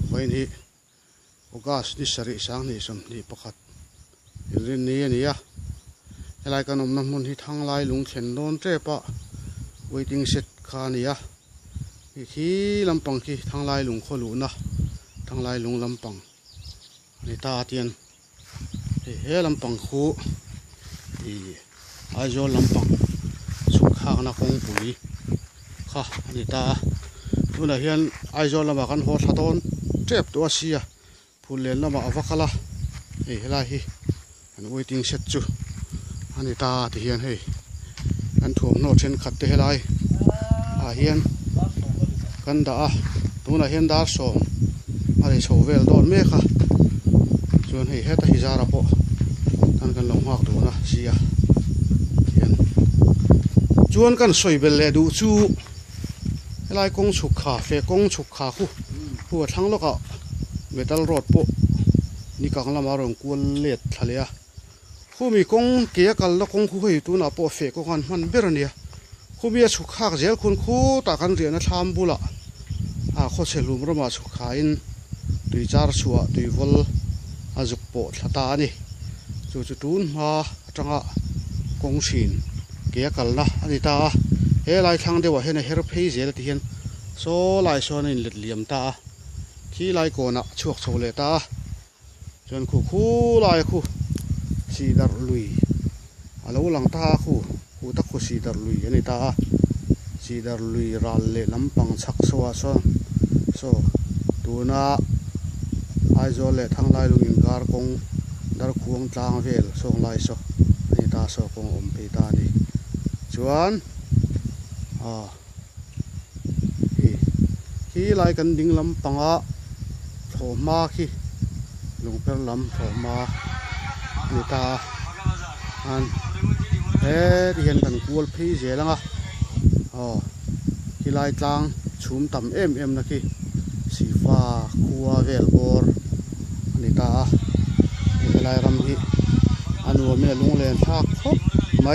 ไว้นี่โอกาสนิสริสังนี่สมนี่ประคัดเรื่องนี้นี่อะไรกันน้ำมันที่ทางลายลุงเข็นโดนเจ็บปะไว้ติ้งเสร็จขานี่ขี้ลำปังขี้ทางลายลุงขลุ่นทางลายลุงลำปังนี่ตาเตียนเฮ้ลำปังคู่ไอโจลำปังสุขข้างนักองปุ๋ยค่ะนี่ตาดูนะเฮียนไอโจลำบากกันหัวทะตอนเจ็บตัวเสียผู้เล่นลำบากวักละอะไรอันไว้ติ้งเสร็จจูอันนี้ตาที่เฮียนอันถ่วงโนเช่นขัดเตะไรเฮียนกันดาตัวน่ะเฮียนดาส่งอะไรโชว์เวลโดนเมฆค่ะส่วนเฮตฮิจาระโปท่านกันลงหักตัวนะเสียเฮียนจวนกันสวยเบลเลดูจูอะไรกงฉุกขาเฟกงฉุกขาคู่หัวทั้งโลกเมทัลรถโปนี่กังละมารงกวนเล็ดทะเลคู่มีกงเกียกันแล้วกงคู่ให้ตัวน่ะโปเฟกกันมันเบรเนียคู่มีฉุกขาเจลคุณคู่ตากันเรียนนะทำบุละข้อเชลุมรมาฉุกขาอินตุยจาร์ชัวตุยวอลจุกโปทตานี่จุดตูนมาจังกงชินเกียกันละอันนี้ตาเฮ้ไล่ทางเดียวเห็นเฮร์เพย์เจลที่เห็นโซ่ไล่โซนินเลียมตาขี้ไล่โกนะชวกโซเลตาจนคู่ไล่คู่สีดาร์ลุยอาลูหลังตาคู่ตะคู่สีดาร์ลุยอันนี้ตาสีดาร์ลุยรัลเล่ลำปังชักสวะโซตัวน่ะไอโจเล่ทั้งไล่ลุงอินการกงดาร์ควงจางเวลส่งไล่โซนี่ตาโซกงอมไปตานี่จวนขี้ไล่กันดิ่งลำปังโผล่มาขี้ลุงเป็นลำโผล่มานี่ตาอันที่เห็นกันกูลพี่เสียแล้วขี้ไล่จางชุมต่ำเอ็มนะขี้สีฟ้าคัวเวลบอร์นี่ตาขี้ไล่รำขี้อันวัวเมียลุงเล่นทักครบไหม